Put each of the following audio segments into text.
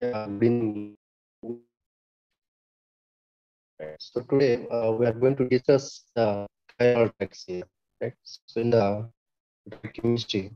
Yeah, good evening. Right. So today we are going to discuss the chiral drugs here. Right. So in the drug chemistry,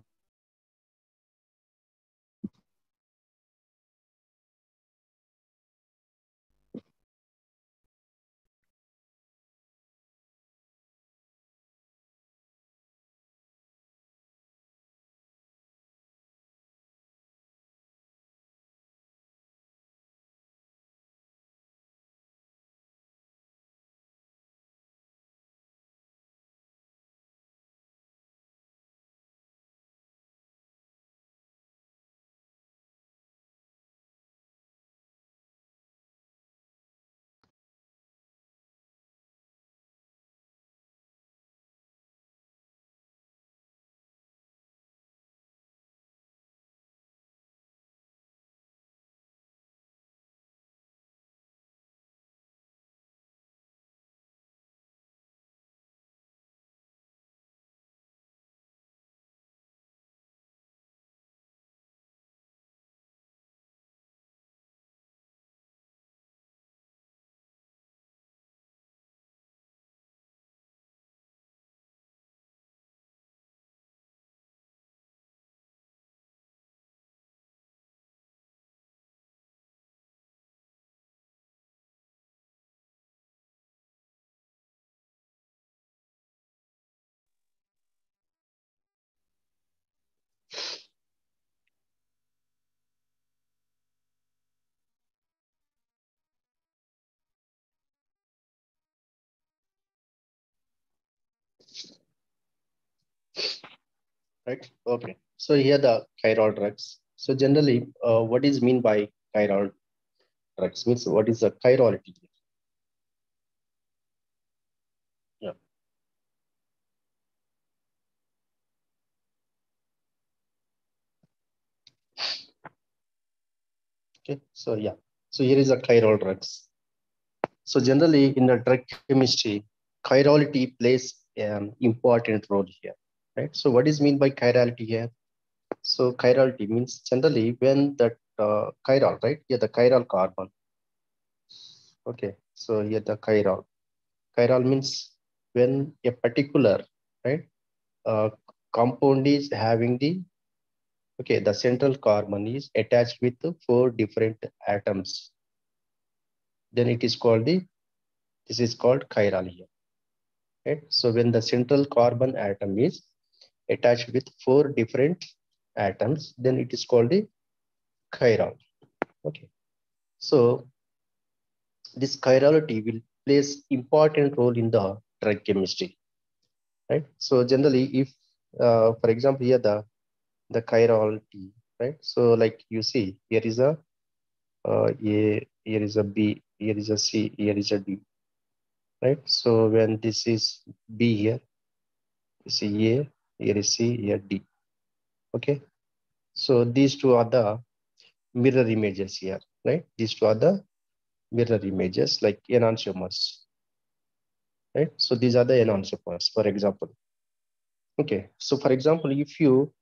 right? Okay. So here the chiral drugs. So generally, what is mean by chiral drugs? Means what is the chirality? Yeah. Okay. So yeah. So here is a chiral drugs. So generally in the drug chemistry, chirality plays an important role here. Right. So what is mean by chirality here? So chirality means generally when that chiral, right? Yeah, the chiral carbon. Okay. So here the chiral. Chiral means when a particular, right, uh, compound is having the, okay, the central carbon is attached with the four different atoms. Then it is called the, this is called chiral here. Right? So when the central carbon atom is attached with four different atoms, then it is called the chiral. Okay. So this chirality will plays important role in the drug chemistry, right? So generally if for example here the chirality, right? So like you see here is a a, here is a b, here is a c, here is a d, right? So when this is b here, you see a, here is c, here d. Okay, so these two are the mirror images here, right? These two are the mirror images like enantiomers, right? So these are the enantiomers, for example. Okay, so for example, if you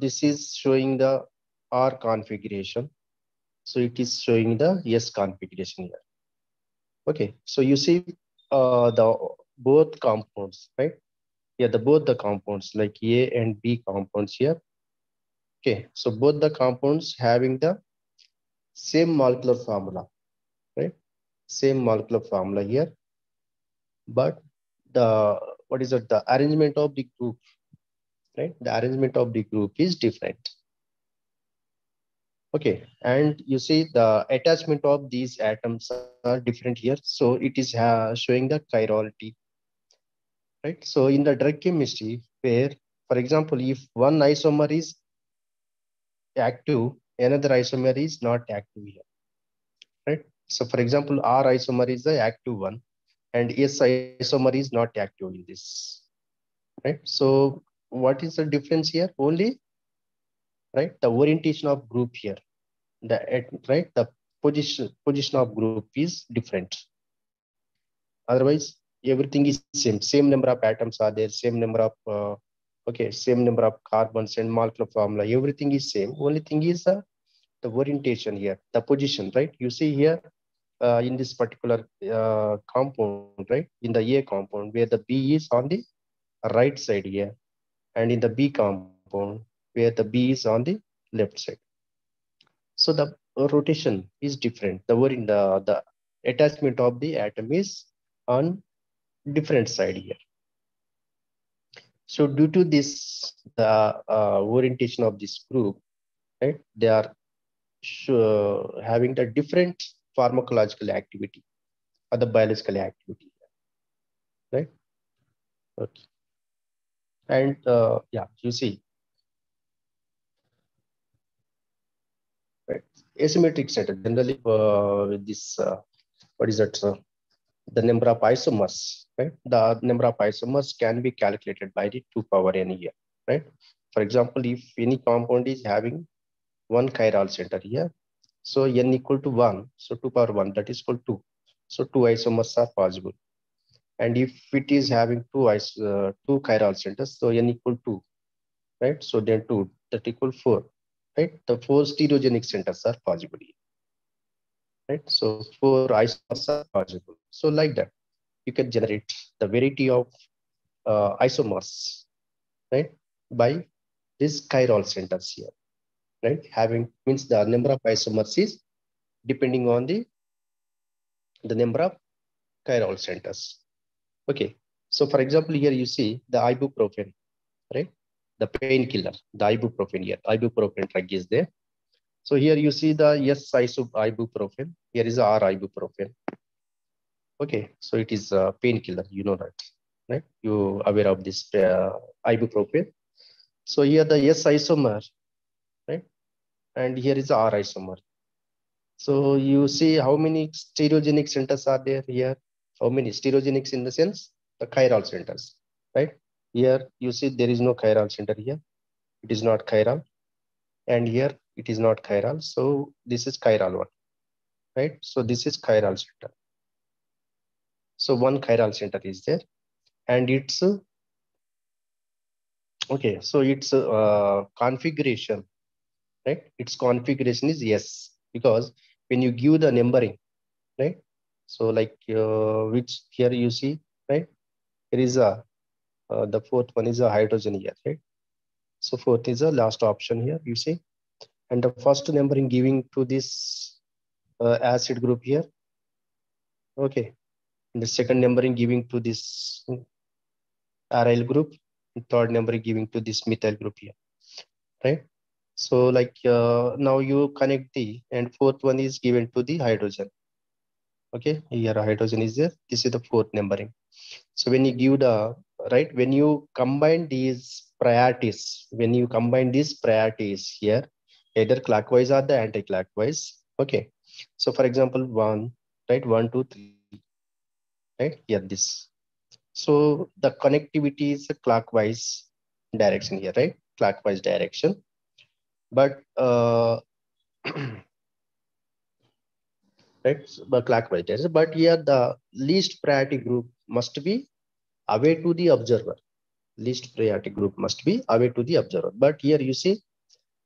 this is showing the R configuration, so it is showing the S configuration here. Okay, so you see the both compounds, right? Yeah, the both the compounds like A and B compounds here. Okay, so both the compounds having the same molecular formula, right? Same molecular formula here, but the, what is it? The arrangement of the group, right? The arrangement of the group is different. Okay, and you see the attachment of these atoms are different here. So it is showing the chirality, right? So in the drug chemistry, where, for example, if one isomer is active, another isomer is not active here, right? So for example, R isomer is the active one, and S isomer is not active in this, right? So what is the difference here? Only, right, the orientation of group here, the right, the position of group is different. Otherwise, everything is same. Same number of atoms are there. Same number of okay, same number of carbons and molecular formula. Everything is same. Only thing is the orientation here, the position, right? You see here in this particular compound, right? In the A compound, where the B is on the right side here, and in the B compound, where the B is on the left side. So the rotation is different. The attachment of the atom is on different side here. So due to this, the orientation of this group, right? They are having the different pharmacological activity or the biological activity, right? Okay. And yeah, you see, right? Asymmetric center generally with this, what is that? The number of isomers, right? The number of isomers can be calculated by the 2 power n here, right? For example, if any compound is having one chiral center here, so n equal to 1, so 2 power 1, that is equal to 2. So 2 isomers are possible. And if it is having two chiral centers, so n equal to 2, right? So then 2, that equal 4, right? The 4 stereogenic centers are possible here, right? So 4 isomers are possible. So like that, you can generate the variety of isomers, right? By these chiral centers here, right? Having means the number of isomers is depending on the number of chiral centers. Okay. So for example, here you see the ibuprofen, right? The painkiller, the ibuprofen here, ibuprofen drug is there. So here you see the S ibuprofen. Here is R ibuprofen. Okay, so it is a painkiller. You know that, right? You aware of this ibuprofen. So here the S isomer, right? And here is the R isomer. So you see how many stereogenic centers are there here? How many stereogenics in the sense? The chiral centers, right? Here you see there is no chiral center here. It is not chiral. And here it is not chiral. So this is chiral one, right? So this is chiral center. So one chiral center is there. And it's, okay, so its configuration, right? Its configuration is yes, because when you give the numbering, right? So like which here you see, right? Here is a the fourth one is a hydrogen here, right? So fourth is the last option here, you see. And the first numbering giving to this acid group here, okay. And the second numbering giving to this aryl group, and third numbering giving to this methyl group here, right? So like now you connect the, and fourth one is given to the hydrogen. Okay, here hydrogen is there. This is the fourth numbering. So when you give the, right, when you combine these priorities, here, either clockwise or the anti-clockwise. Okay. So for example, one, right, 1, 2, 3, right, here this. So the connectivity is a clockwise direction here, right? Clockwise direction. But right, but clockwise direction. But here the least priority group must be away to the observer. Least priority group must be away to the observer. But here you see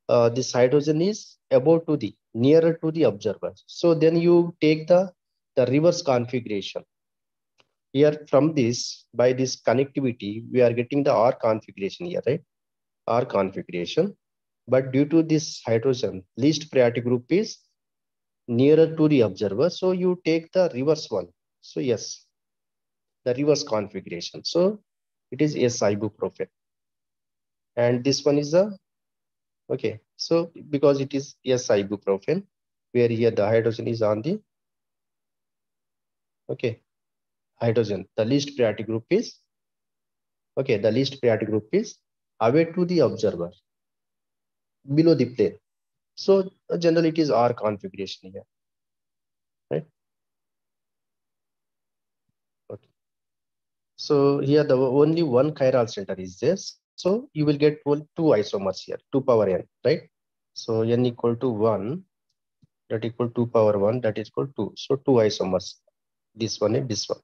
this hydrogen is about to the nearer to the observer. So then you take the reverse configuration. Here from this, by this connectivity, we are getting the R configuration here, right? R configuration. But due to this hydrogen, least priority group is nearer to the observer. So you take the reverse one. So yes, the reverse configuration. So it is S ibuprofen. And this one is a, okay. So because it is S ibuprofen, where here the hydrogen is on the, okay, hydrogen. The least priority group is, okay, the least priority group is away to the observer, below the plane. So generally it is R configuration here, right? Okay. So here the only one chiral center is there. So you will get two isomers here, 2 power n, right? So n equal to 1, that equal 2 power 1, that is equal to 2. So two isomers, this one and this one.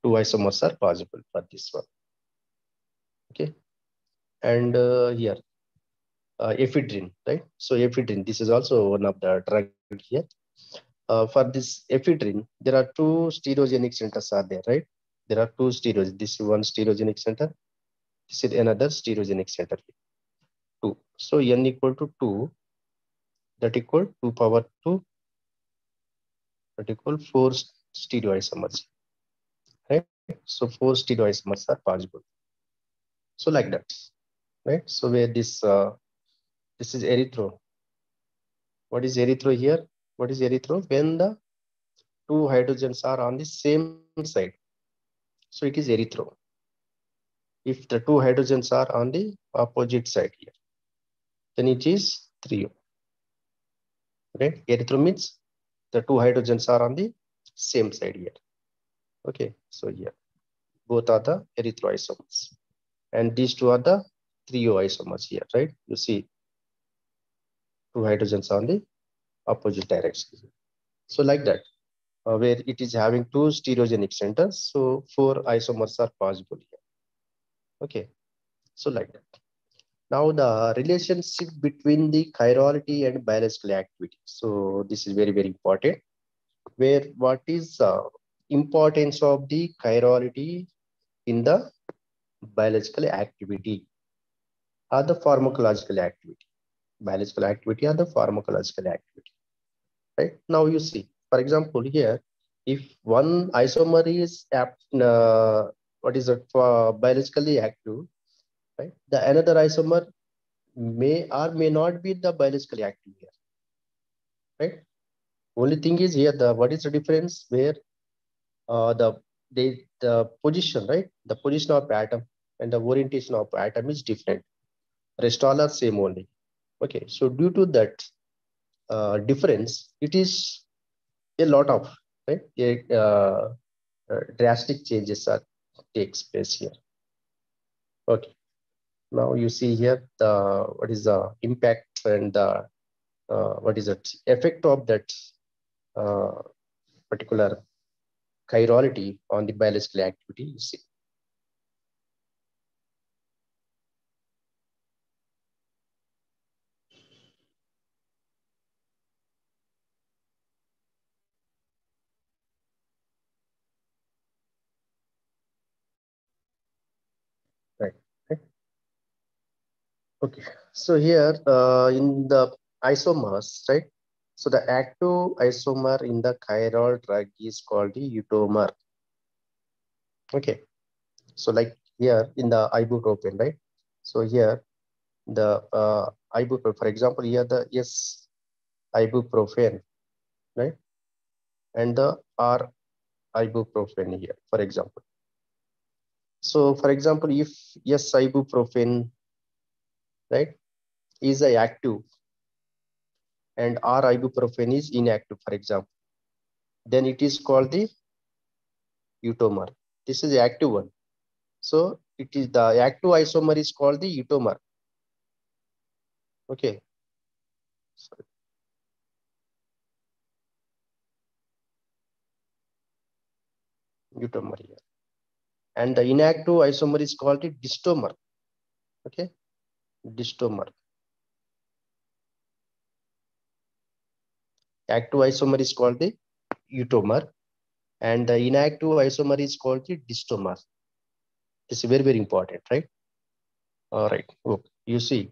Two isomers are possible for this one. Okay. And here, ephedrine, right? So ephedrine, this is also one of the drug here. For this ephedrine, there are two stereogenic centers are there, right? There are two stereos. This is one stereogenic center. This is another stereogenic center. 2. So n equal to 2, that equal 2 power 2, that equal 4 stereoisomers, right? So 4 stereoisomers are possible. So like that, right? So where this is erythro. What is erythro here? What is erythro? When the two hydrogens are on the same side, so it is erythro. If the two hydrogens are on the opposite side here, then it is 3O. Okay, erythro means the two hydrogens are on the same side here. Okay, so here both are the erythroisomers, and these two are the 3O isomers here, right? You see two hydrogens on the opposite direction. So like that, where it is having two stereogenic centers, so 4 isomers are possible here. Okay, so like that. Now the relationship between the chirality and biological activity. So this is very, very important. Where what is importance of the chirality in the biological activity or the pharmacological activity? Biological activity or the pharmacological activity, right? Now you see, for example, here, if one isomer is what is it for biologically active, right? The another isomer may or may not be the biologically active here, right? Only thing is here, the what is the difference where the position, right? The position of atom and the orientation of atom is different. Rest all are same only. Okay, so due to that difference, it is a lot of, right? Drastic changes are takes place here. Okay, now you see here the what is the impact and the what is it effect of that uh, particular chirality on the biological activity. You see, right? Right. Okay, so here in the isomers, right? So the active isomer in the chiral drug is called the eutomer. Okay, so like here in the ibuprofen, right? So here the ibuprofen, for example, here the S ibuprofen, right? And the R ibuprofen here, for example. So for example, if S ibuprofen, right, is a active and R ibuprofen is inactive, for example, then it is called the eutomer. This is the active one. So it is the active isomer is called the eutomer. Okay. So eutomer here. And the inactive isomer is called the distomer. Okay. Distomer. Active isomer is called the eutomer, and the inactive isomer is called the distomer. This is very, very important, right? All right. Okay. You see,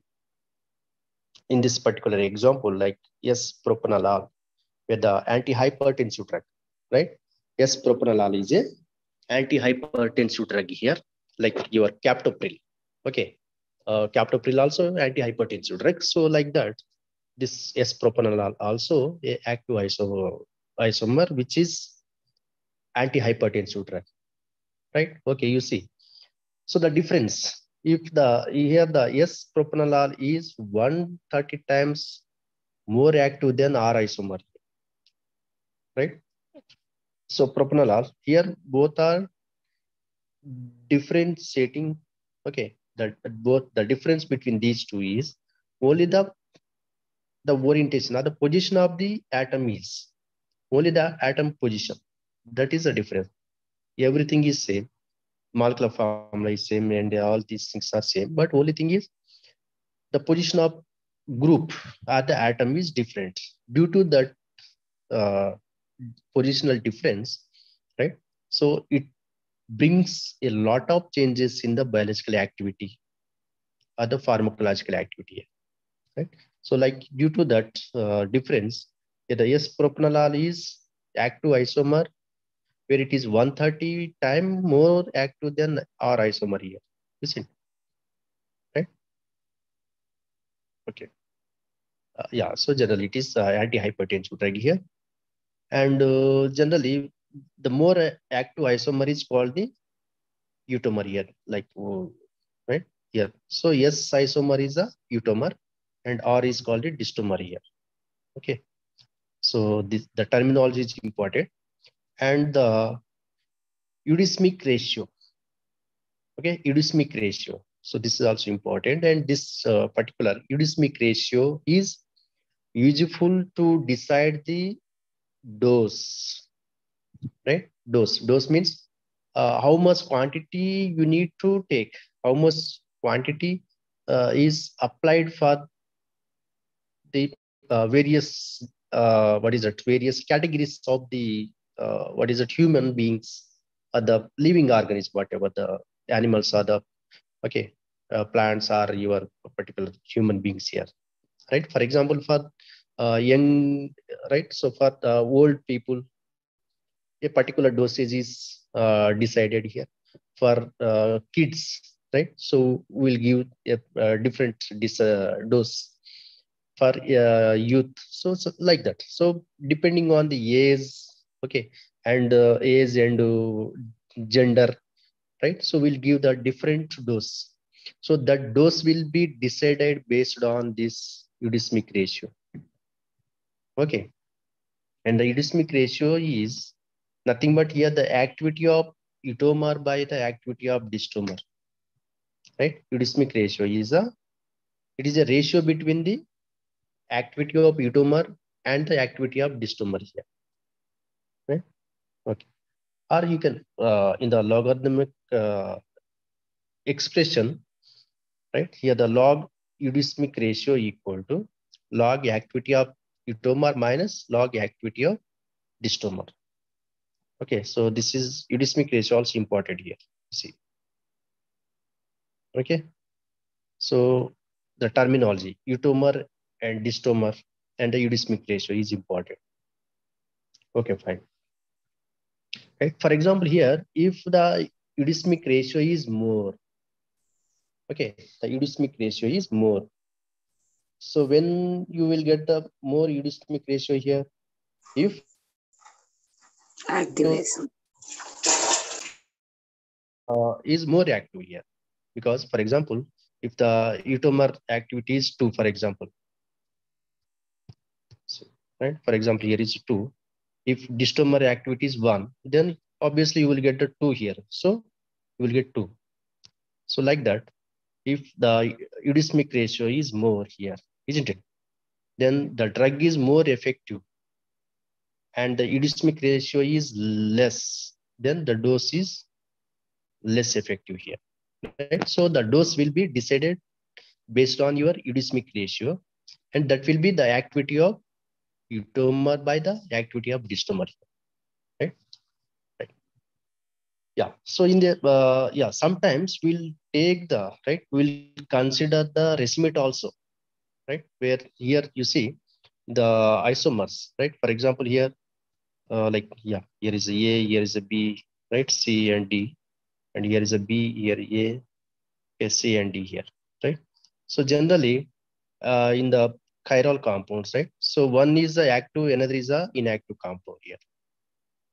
in this particular example, like S-propanolol, with the antihypertensive drug, right? S-propanolol is a antihypertensive drug here, like your captopril. Okay. Captopril also antihypertensive drug. So like that, this S-propanolol also a active isomer, which is antihypertensive drug, right? Okay, you see. So the difference, if the here the S-propanolol is 130 times more active than R isomer, right? So propanolol here both are differentiating. Okay, that both the difference between these two is only the orientation or the position of the atom is only the atom position. That is the difference. Everything is same. Molecular formula is same and all these things are same. But only thing is the position of group or the atom is different. Due to that uh, positional difference, right? So it brings a lot of changes in the biological activity or the pharmacological activity, right? So like due to that difference, the S-propanol is active isomer where it is 130 time more active than R isomer here. You see, right? Okay. Yeah, so generally it is antihypertensive drug here. And generally, the more active isomer is called the eutomer here, like, right here. So S isomer is a eutomer and R is called a distomer here. Okay. So the terminology is important. And the eudismic ratio. Okay, eudismic ratio. So this is also important. And this particular eudismic ratio is useful to decide the dose, right? Dose means how much quantity you need to take, how much quantity is applied for the various what is it, various categories of the what is it, human beings or the living organisms, whatever the animals are, the okay, plants are your particular human beings here, right? For example, for young, right? So for old people, a particular dosage is decided here. For kids, right? So we'll give a different dose for youth. So like that. So depending on the age, okay, and age and gender, right? So we'll give the different dose. So that dose will be decided based on this eudismic ratio. Okay. And the eudismic ratio is nothing but here the activity of eutomer by the activity of distomer. Right? Eudismic ratio is a ratio between the activity of eutomer and the activity of distomer here. Right? Okay. Or you can in the logarithmic expression, right? Here the log eudismic ratio equal to log activity of eutomer minus log activity of distomer. Okay, so this is eudismic ratio also important here. See, okay. So the terminology eutomer and distomer and the eudismic ratio is important. Okay, fine. Right. For example, here, if the eudismic ratio is more, okay, the eudismic ratio is more. So when you will get the more eudismic ratio here, if Activation. is more active here, because for example, if the eutomer activity is 2, for example, so, right? For example, here is 2. If distomer activity is 1, then obviously you will get the 2 here. So you will get 2. So like that, if the eudismic ratio is more here, isn't it? Then the drug is more effective and the eudismic ratio is less, then the dose is less effective here. Right? So the dose will be decided based on your eudismic ratio, and that will be the activity of eutomer by the activity of distomer. Right? Right. Yeah. So in the yeah, sometimes we'll take the right. We'll consider the racemate also, right? Where here you see the isomers, right? For example, here like yeah, here is a A, here is a B, right? C and D, and here is a B, here A, C and D here, right? So generally in the chiral compounds, right? So one is the active, another is a inactive compound here.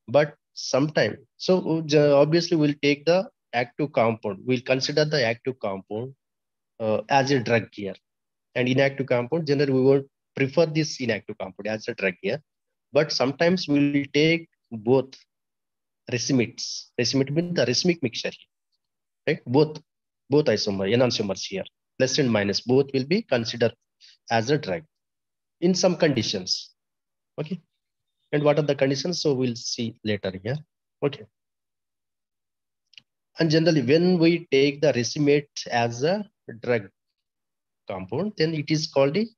But sometime, so obviously we'll take the active compound. We'll consider the active compound as a drug here, and inactive compound. Generally, we won't prefer this inactive compound as a drug here. But sometimes we'll take both racemates. Racemate means the racemic mixture here, right? Both isomer, enantiomers here, plus and minus, both will be considered as a drug in some conditions. Okay. And what are the conditions? So we'll see later here. Okay. And generally, when we take the racemate as a drug compound, then it is called the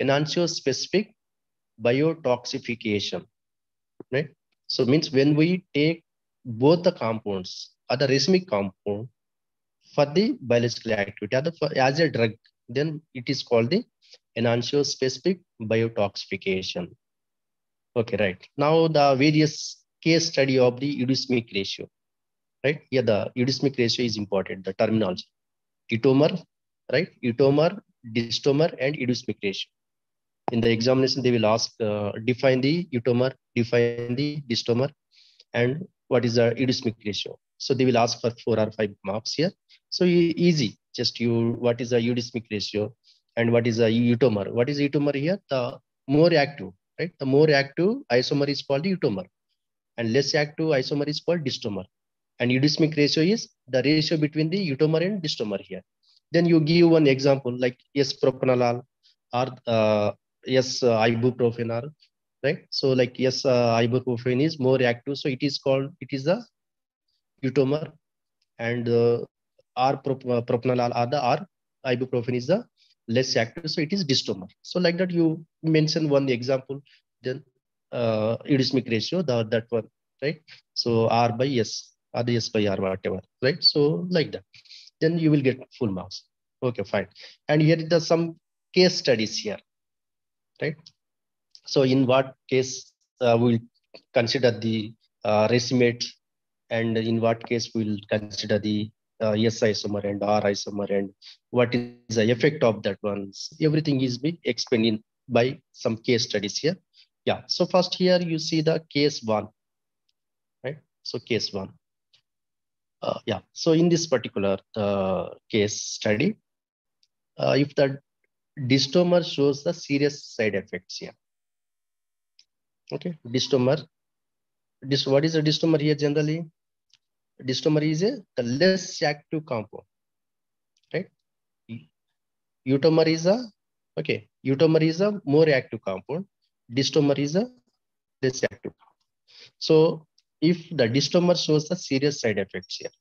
enantiospecific biotoxification, right? So means when we take both the compounds or the racemic compound for the biological activity as a drug, then it is called the enantiospecific biotoxification. Okay, right. Now the various case study of the eudesmic ratio, right? Here the eudesmic ratio is important, the terminology. Eutomer, right? Eutomer, distomer, and eudesmic ratio. In the examination, they will ask, define the eutomer, define the distomer, and what is the eudesmic ratio. So they will ask for 4 or 5 marks here. So easy, just you, what is the eudesmic ratio and what is the eutomer? What is eutomer here? The more active, right? The more active isomer is called eutomer, and less active isomer is called distomer. And eudesmic ratio is the ratio between the eutomer and distomer here. Then you give one example like S-propanolol or ibuprofen, or right. So like ibuprofen is more active, so it is the eutomer, and propanolol or the r ibuprofen is the less active, so it is distomer. So like that you mention one example, then eudesmic ratio, that one, right? So r by s or the s by r, whatever, right? So like that, then you will get full marks. Okay, fine. And here is the some case studies here, right? So in what case we'll consider the racemate, and in what case we'll consider the S isomer and R isomer, and what is the effect of that ones. Everything is being explained in by some case studies here. Yeah. So first here you see the case one, right? So case one. Yeah. So in this particular case study, if the distomer shows the serious side effects here. Okay, distomer. What is a distomer here generally? Distomer is the less active compound, right? Eutomer is a Eutomer is a more active compound. Distomer is a less active compound. So if the distomer shows the serious side effects here,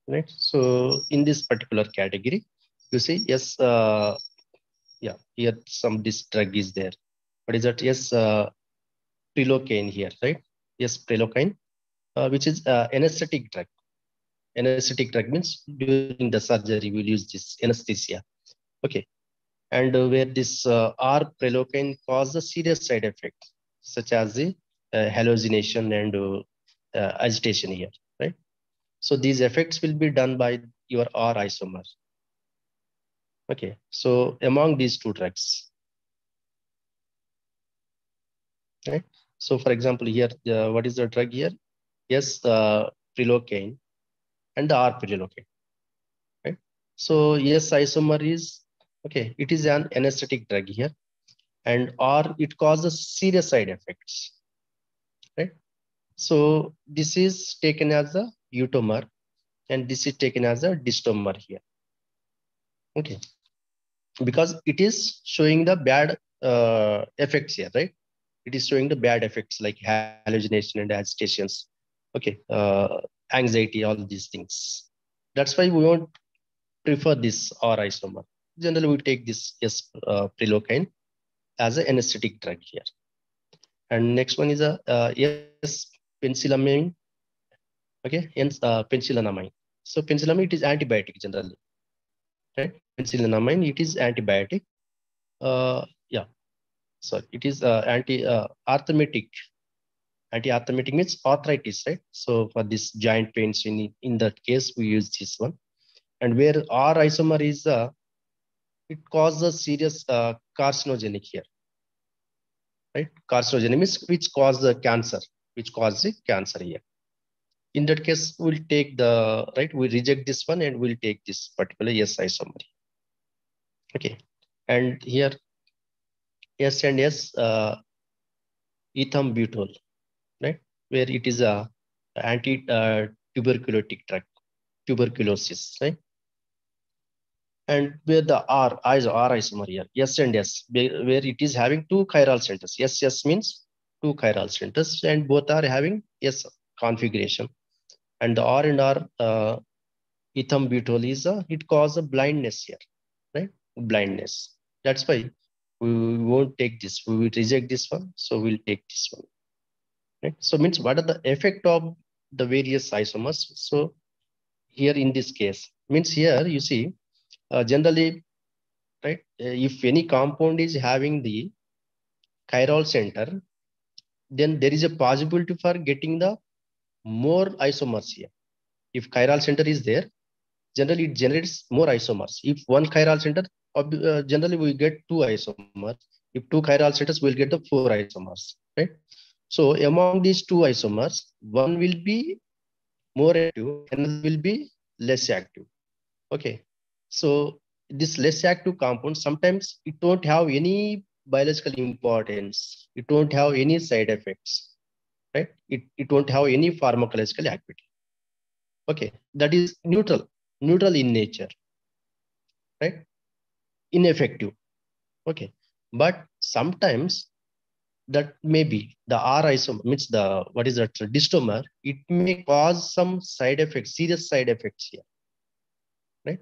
right? So in this particular category, you see yes, yeah, here some this drug is there. What is that? Yes, prilocaine here, right? Yes, prilocaine, which is anesthetic drug. Anesthetic drug means during the surgery we'll use this anesthesia. Okay, and where this R prilocaine cause the serious side effects such as the hallucination and agitation here, right? So these effects will be done by your R isomer. Okay, so among these two drugs, right? So for example, here, what is the drug here? Yes, prilocaine and the R prilocaine, right? So yes, isomer is, okay, it is an anesthetic drug here, and or it causes serious side effects, right? So this is taken as a eutomer, and this is taken as a distomer here. Okay, because it is showing the bad effects here, right? It is showing the bad effects like hallucination and agitations. Okay, anxiety, all these things. That's why we won't prefer this R isomer. Generally, we take this prilocaine as an anesthetic drug here. And next one is a penicillamine. Okay, hence penicillamine. So penicillamine, it is antibiotic generally, right? Penicillamine, it is antibiotic. Yeah, sorry, it is arthritic. Anti-arthritic means arthritis, right? So for this joint pains, in that case, we use this one. And where R isomer is, it causes serious carcinogenic here, right? Carcinogenic means which cause the cancer, which causes the cancer here. In that case, we'll take the, right, we reject this one and we'll take this particular S isomer. Okay, and here S and S ethambutol, right, where it is a anti-tuberculotic drug, tuberculosis, right? And where the R isomer here, S and S, where it is having two chiral centers. S means two chiral centers, and both are having S configuration. And the R and R ethambutol is it causes a blindness here, right? Blindness. That's why we won't take this. We will reject this one. So we'll take this one. Right? So means what are the effect of the various isomers? So here in this case, means here you see generally, right? If any compound is having the chiral center, then there is a possibility for getting the more isomers here. If chiral center is there, generally it generates more isomers. If one chiral center, generally we get two isomers. If two chiral centers, we'll get the four isomers, right? So among these two isomers, one will be more active, another will be less active. Okay. So this less active compound, sometimes it don't have any biological importance. It don't have any side effects, right? It won't have any pharmacological activity. Okay. That is neutral in nature, right? Ineffective. Okay. But sometimes that may be the R isomer, means the, what is that, distomer, it may cause some side effects, serious side effects here, right?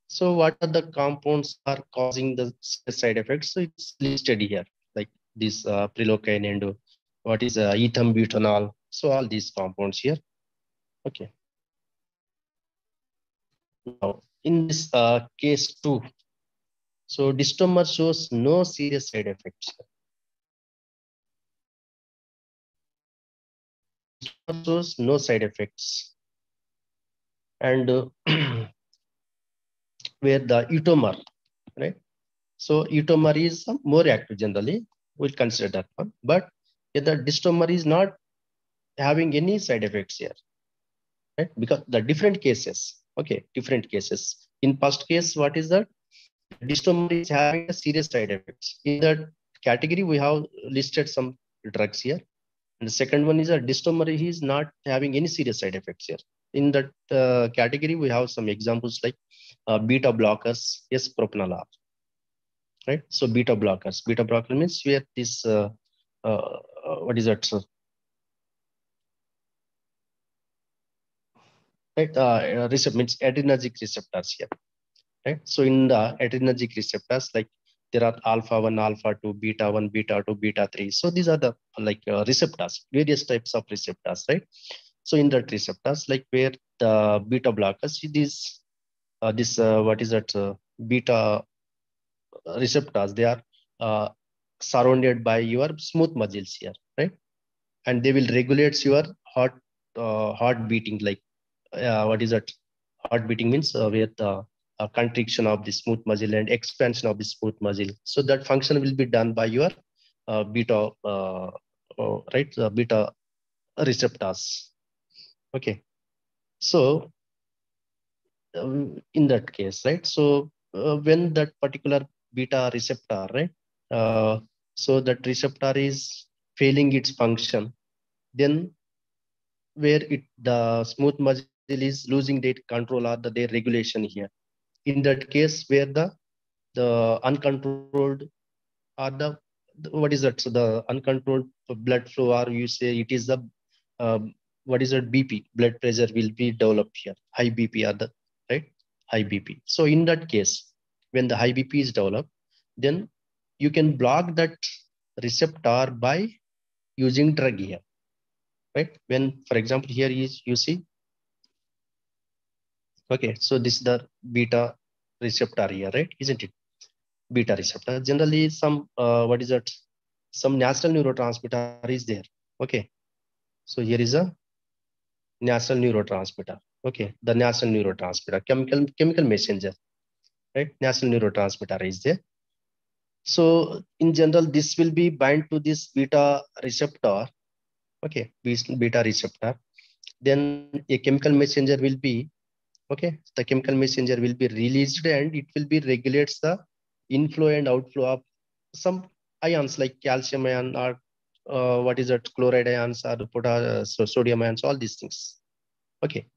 So what are the compounds are causing the side effects? So it's listed here, like this prilocaine and what is ethambutanol. So all these compounds here. Okay. Now in this case 2, so distomer shows no serious side effects. Distomer shows no side effects, and where the etomer, right? So etomer is more active generally. We'll consider that one, but the distomer is not having any side effects here, right? Because the different cases, okay, different cases. In first case, what is that? Distomer is having a serious side effects. In that category, we have listed some drugs here. And the second one is a distomer is not having any serious side effects here. In that category, we have some examples like beta blockers, yes, propranolol, right? So beta blocker means where this, what is that? So, right, receptor means adrenergic receptors here, right? So in the adrenergic receptors, like there are alpha 1, alpha 2, beta 1, beta 2, beta 3. So these are the like receptors, various types of receptors, right? So in that receptors, like where the beta blockers, these this what is that beta receptors, they are uh, surrounded by your smooth muscles here, right? And they will regulate your heart beating, like what is that? Heart beating means where the contraction of the smooth muscle and expansion of the smooth muscle. So that function will be done by your beta, right? Beta receptors. Okay. So in that case, right? So when that particular beta receptor, right? So that receptor is failing its function, then where the smooth muscle is losing their control or their regulation here. In that case, where the uncontrolled or what is that? So the uncontrolled blood flow, or you say it is the what is that, BP, blood pressure will be developed here. High BP are the, right? High BP. So in that case, when the high BP is developed, then you can block that receptor by using drug here, right? When, for example, here is you see, okay, so this is the beta receptor here, right? Isn't it? Beta receptor. Generally, some what is that? Some natural neurotransmitter is there. Okay, so here is a natural neurotransmitter. Okay, the natural neurotransmitter, chemical messenger, right? Natural neurotransmitter is there. So in general, this will be bind to this beta receptor. Okay, beta receptor. Then a chemical messenger will be, okay, the chemical messenger will be released and it will be regulates the inflow and outflow of some ions like calcium ion or what is that, chloride ions or sodium ions, all these things. Okay,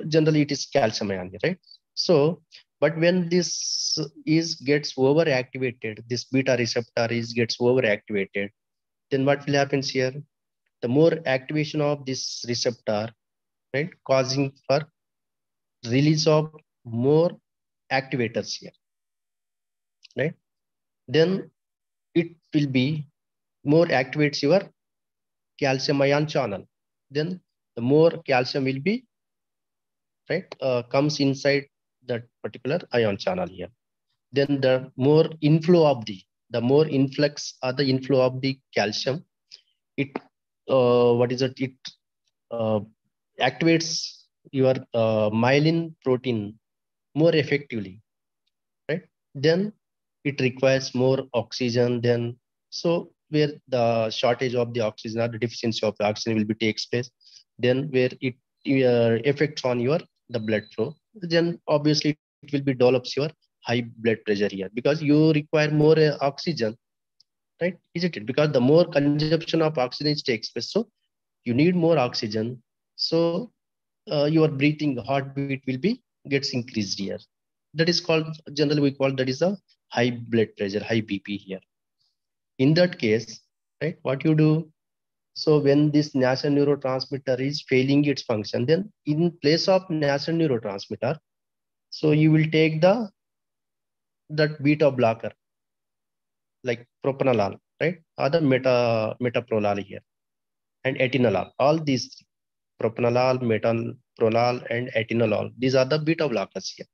generally it is calcium ion, right? So but when this is gets overactivated, this beta receptor is gets overactivated, then what will happen here? The more activation of this receptor, right, causing for release of more activators here. right? Then it will be more activates your calcium ion channel. Then the more calcium will be, right, comes inside that particular ion channel here. Then the more inflow of the more influx or the inflow of the calcium, it what is it? It uh, activates your myelin protein more effectively, right? Then it requires more oxygen. Then so where the shortage of the oxygen or the deficiency of the oxygen will be takes place, then where it affects on your the blood flow, then obviously it will be develops your high blood pressure here because you require more oxygen, right? Isn't it? Because the more consumption of oxygen takes place, so you need more oxygen. So your breathing heartbeat will be gets increased here. That is called, generally we call that is a high blood pressure, high BP here. In that case, right, what you do, so when this nasal neurotransmitter is failing its function, then in place of nasal neurotransmitter, so you will take the that beta blocker like propranolol, right, or the metoprolol here, and atenolol. All these propranolol, metoprolol, and atenolol, these are the beta blockers here.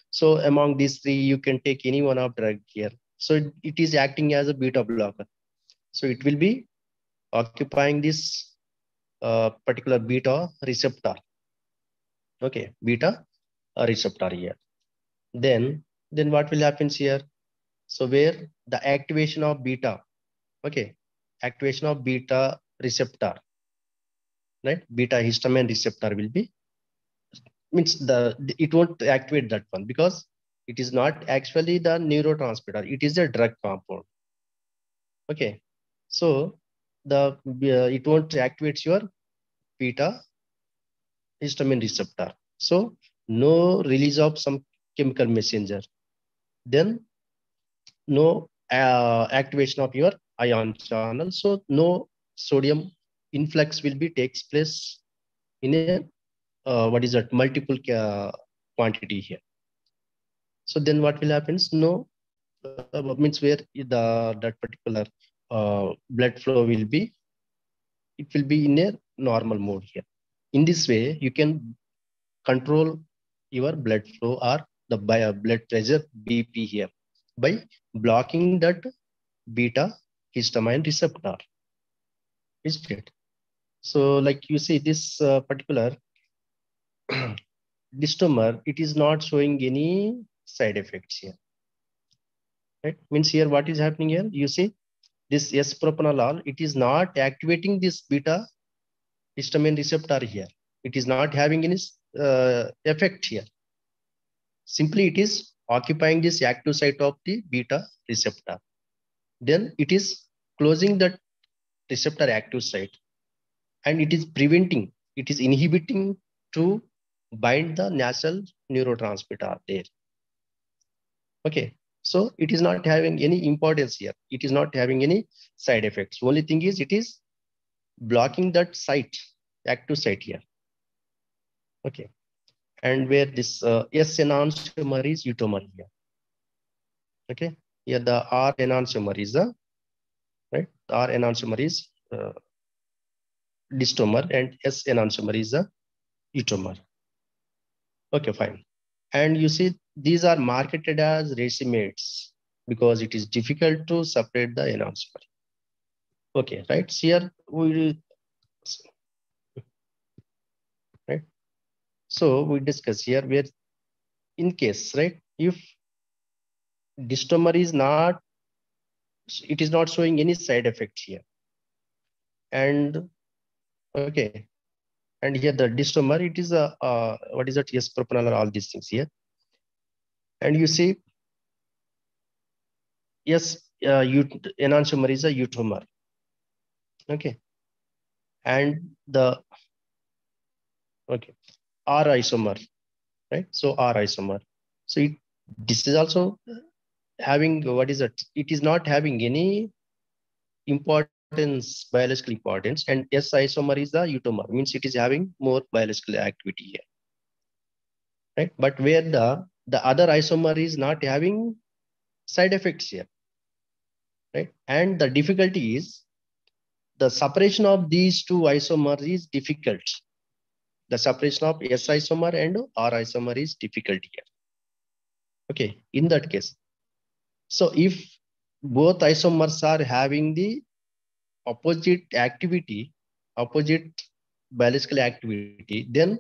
So among these three, you can take any one of drug here. So it is acting as a beta blocker. So it will be occupying this particular beta receptor. Okay, beta receptor here. Then what will happen here? So where the activation of beta, okay, activation of beta receptor, right? Beta histamine receptor will be, means it won't activate that one because it is not actually the neurotransmitter. It is a drug compound. Okay, so the it won't activate your beta histamine receptor. So no release of some chemical messenger. Then no activation of your ion channel. So no sodium influx will be takes place in a what is that multiple quantity here. So then what will happen? No means where that particular blood flow will be, it will be in a normal mode here. In this way, you can control your blood flow or the blood pressure BP here by blocking that beta histamine receptor. Is it? So like you see this particular distomer, it is not showing any side effects here. Right? Means here what is happening here? You see this S-propranolol, it is not activating this beta histamine receptor here. It is not having any effect here. Simply it is occupying this active site of the beta receptor. Then it is closing that receptor active site, and it is preventing, it is inhibiting to bind the nasal neurotransmitter there. Okay, so it is not having any importance here. It is not having any side effects. Only thing is it is blocking that site, active site here. Okay, and where this S enantiomer is eutomer here. Okay, here the R enantiomer is the right. R enantiomer is distomer, and S enantiomer is the eutomer. Okay, fine. And you see these are marketed as racemates because it is difficult to separate the enantiomer. Okay, right. So here we right. So we discuss here where in case, right, if distomer is not, it is not showing any side effects here. And okay, and here the distomer, it is a what is that? Yes, propranolol, all these things here. And you see, yes, enantiomer is a eutomer. Okay, and the okay R isomer, right? So R isomer. So this is also having what is it? It is not having any importance, biological importance, and S isomer is the eutomer, means it is having more biological activity here, right? But where the other isomer is not having side effects here, right? And the difficulty is the separation of these two isomers is difficult. The separation of S isomer and R isomer is difficult here. Okay, in that case. So if both isomers are having the opposite activity, opposite biological activity, then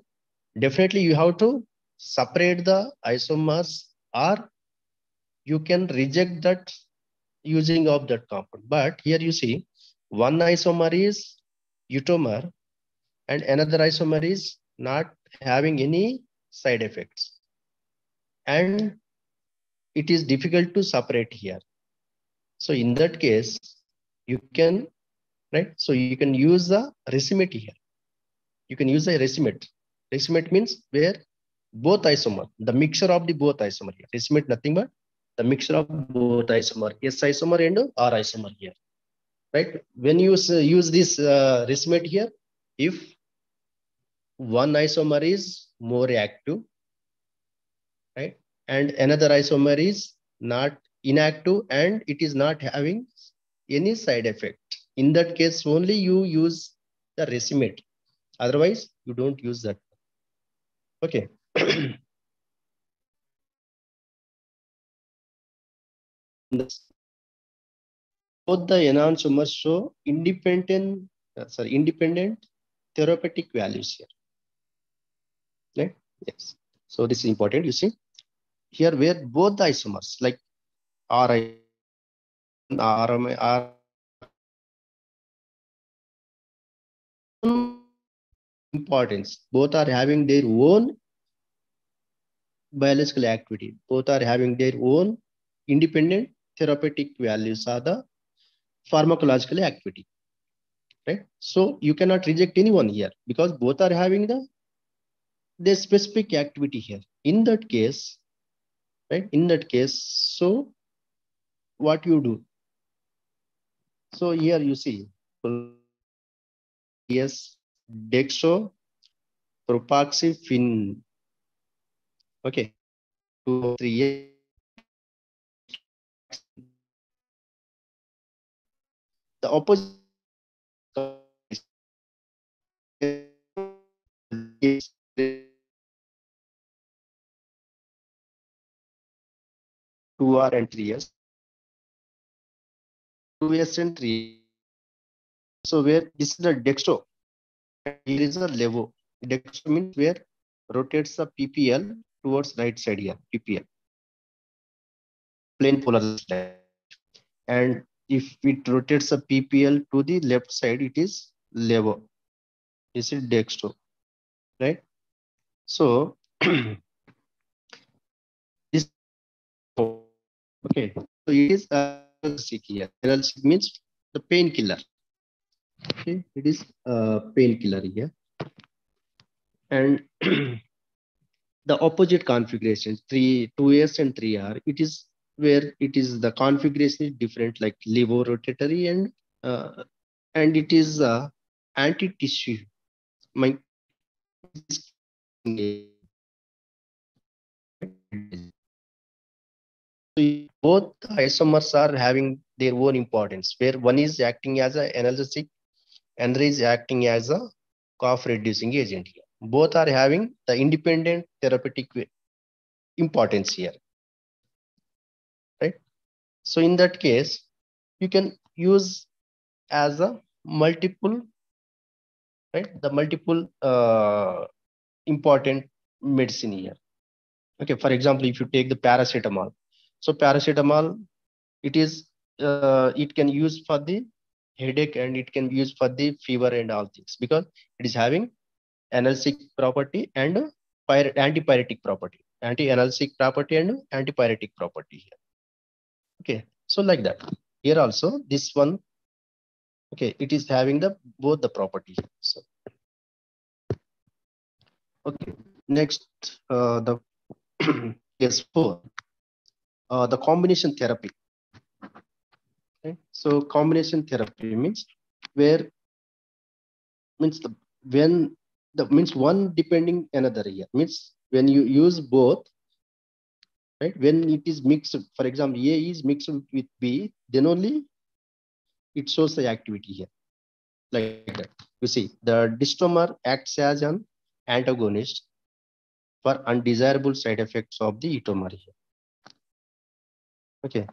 definitely you have to separate the isomers, or you can reject that using of that compound. But here you see one isomer is eutomer and another isomer is not having any side effects. And it is difficult to separate here. So in that case, you can, right? So you can use the racemate here. You can use a racemate. Racemate means where both isomer, the mixture of the both isomer here. Racemate nothing but the mixture of both isomer, S isomer and R isomer here, right? When you use this racemate here, if one isomer is more active, right, and another isomer is not inactive and it is not having any side effect, in that case only you use the racemate. Otherwise, you don't use that. Okay. Both the enantiomers show independent therapeutic values here. Right? Yes. So this is important. You see here where both the isomers like R R importance. Both are having their own biological activity. Both are having their own independent therapeutic values are the pharmacological activity. Right? So you cannot reject anyone here because both are having the specific activity here. In that case, right? In that case, so what you do? So here you see, yes, dextro, propoxyphene. Okay, 2 3 the opposite is 2R and 3S. 2S and 3. So where this is the dextro, here is a levo. Dextro means where rotates the PPL towards right side here, PPL. Plane polar slide. And if it rotates the PPL to the left side, it is levo. This is dextro, right? So this okay. So it is analgesic here. Analgesic means the painkiller. Okay, it is painkiller here. And the opposite configuration, 2S and 3R, it is where it is the configuration is different, like levo rotatory and it is anti-tissue. My both isomers are having their own importance, where one is acting as an analgesic, another is acting as a cough reducing agent here. Both are having the independent therapeutic importance here, right? So in that case, you can use as a multiple, right? The multiple important medicine here. Okay, for example, if you take the paracetamol, so paracetamol, it can use for the headache and it can be used for the fever and all things because it is having analgesic property and antipyretic property, anti-analgesic property and antipyretic property here. Okay, so like that. Here also this one, okay, it is having the both the property. So okay, next the yes 4, the combination therapy. Okay? So combination therapy means where means the when the means one depending another here means when you use both right? When it is mixed, for example, A is mixed with B, then only it shows the activity here, like that. You see, the distomer acts as an antagonist for undesirable side effects of the etomer here. Okay,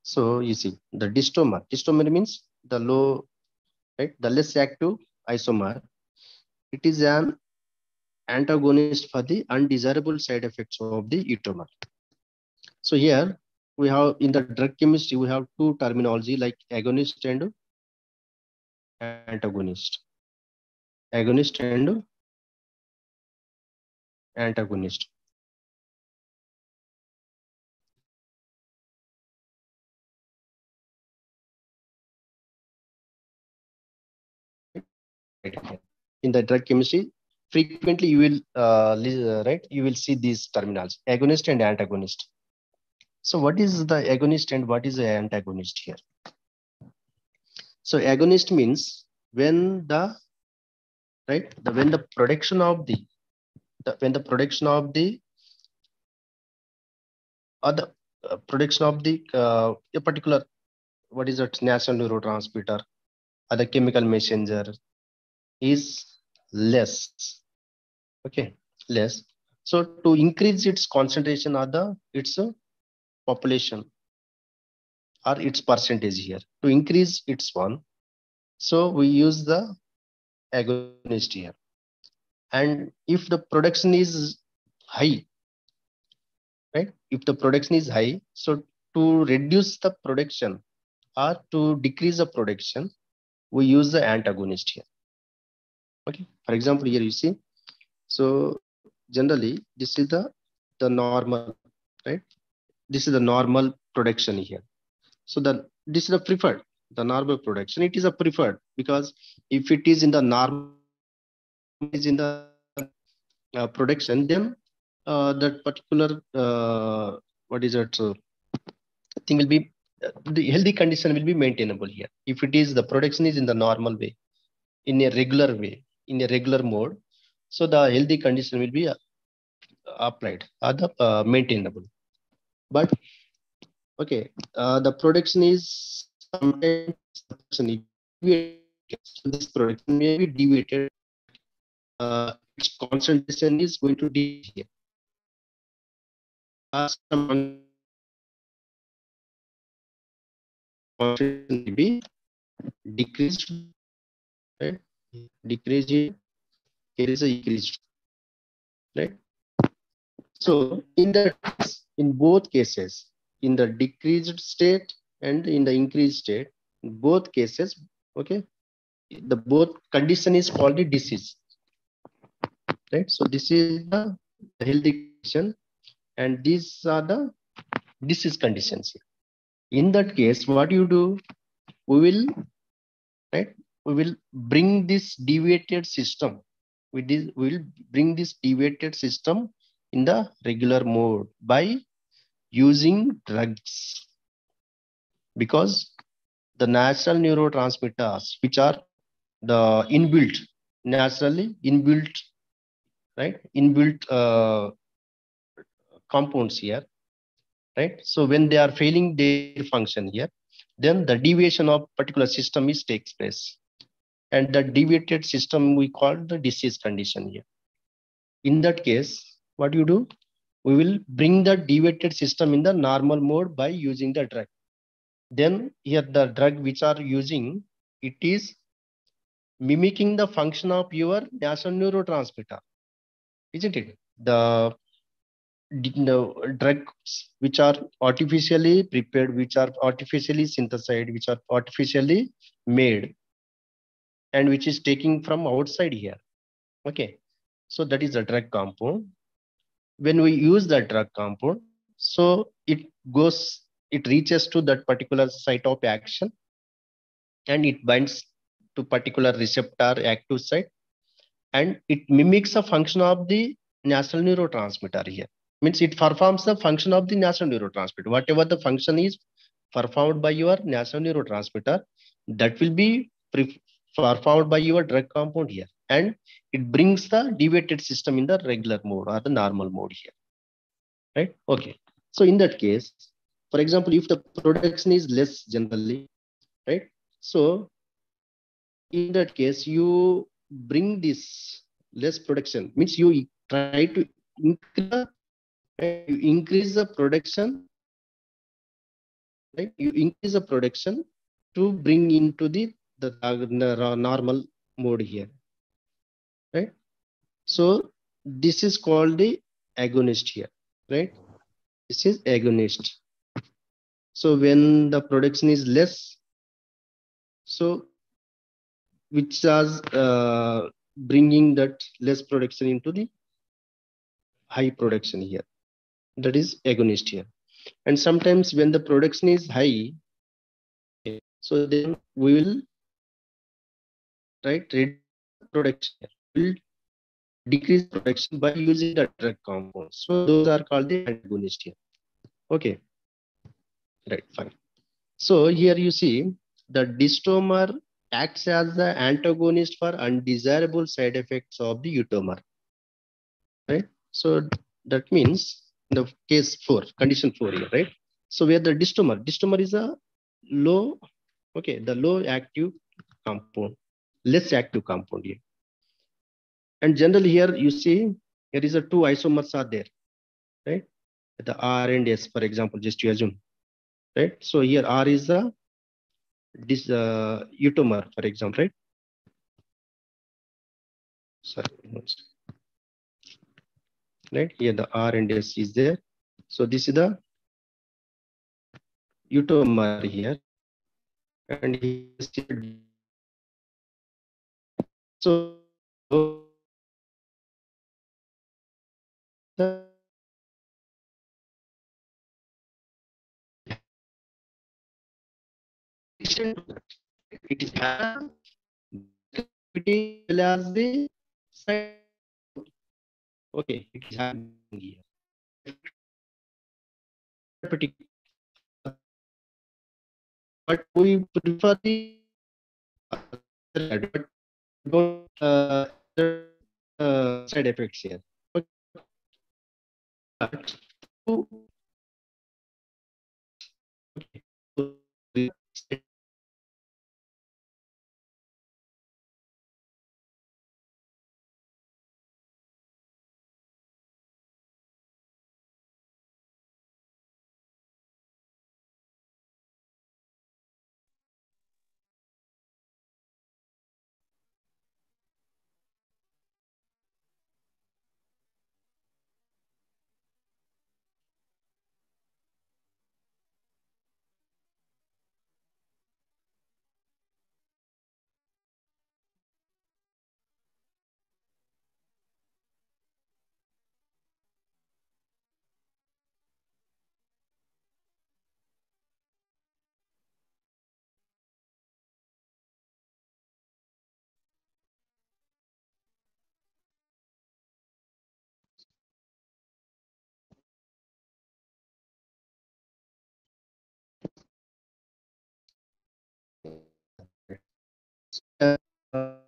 so you see the distomer means the low, right? The less active isomer. It is an antagonist for the undesirable side effects of the etomer. So here we have in the drug chemistry, we have two terminology like agonist and antagonist. Agonist and antagonist. Right. In the drug chemistry, frequently you will right, you will see these terminals, agonist and antagonist. So what is the agonist and what is the antagonist here? So agonist means when the right the when the production of the when the production of the or the production of the a particular, what is it, natural neurotransmitter or the chemical messenger is less. Okay, less. So to increase its concentration or the its population or its percentage here, to increase its one, so we use the agonist here. And if the production is high, right? If the production is high, so to reduce the production or to decrease the production, we use the antagonist here. Okay. For example, here you see. So generally, this is the normal, right? This is the normal production here. So this is the preferred, the normal production. It is a preferred because if it is in the normal, is in the production, then that particular what is it? Thing will be the healthy condition will be maintainable here. If it is the production is in the normal way, in a regular way, in a regular mode, so the healthy condition will be applied or the maintainable. But okay, the production is sometimes the production is deviated. So this production may be deviated. Its concentration is going to decrease here. Some concentration will be decreased, right? Decreased here. Here is a increased, right? So in both cases, in the decreased state and in the increased state, in both cases, okay, the both condition is called the disease, right? So this is the healthy condition, and these are the disease conditions. In that case, what you do, we will, right? We will bring this deviated system. We will bring this deviated system in the regular mode by using drugs, because the natural neurotransmitters, which are the inbuilt, naturally inbuilt, right? Inbuilt compounds here, right? So when they are failing their function here, then the deviation of particular system is takes place. And the deviated system we call the disease condition here. In that case, what you do? We will bring the deviated system in the normal mode by using the drug. Then here the drug which are using, it is mimicking the function of your natural neurotransmitter, isn't it? The drugs which are artificially prepared, which are artificially synthesized, which are artificially made, and which is taking from outside here. Okay, so that is a drug compound. When we use the drug compound, so it reaches to that particular site of action, and it binds to particular receptor active site, and it mimics a function of the natural neurotransmitter here. Means it performs the function of the natural neurotransmitter. Whatever the function is performed by your natural neurotransmitter, that will be performed by your drug compound here. And it brings the deviated system in the regular mode or the normal mode here. Right? Okay. So in that case, for example, if the production is less generally, right? So in that case, you bring this less production, means you try to increase the, right? You increase the production, right? You increase the production to bring into the normal mode here, right? So this is called the agonist here, right? This is agonist. So when the production is less, so which is bringing that less production into the high production here. That is agonist here. And sometimes when the production is high, okay, so then we will, right, reduce the production here. We'll decrease production by using the drug compounds. So those are called the antagonist here. Okay, right, fine. So here you see the distomer acts as the antagonist for undesirable side effects of the eutomer, right? So that means the case 4, condition 4 here, right? So where the distomer is a low, okay, the low active compound, less active compound here. And generally here you see here is a two isomers are there, right? The R and S, for example, just to assume, right? So here R is the this eutomer, for example, right? Sorry, right? Here the R and S is there. So this is the eutomer here, and here is the, so the addition to that, it is has activity as well as the side. Okay, it is having here. Particular, but we prefer the but don't side effects here. But okay.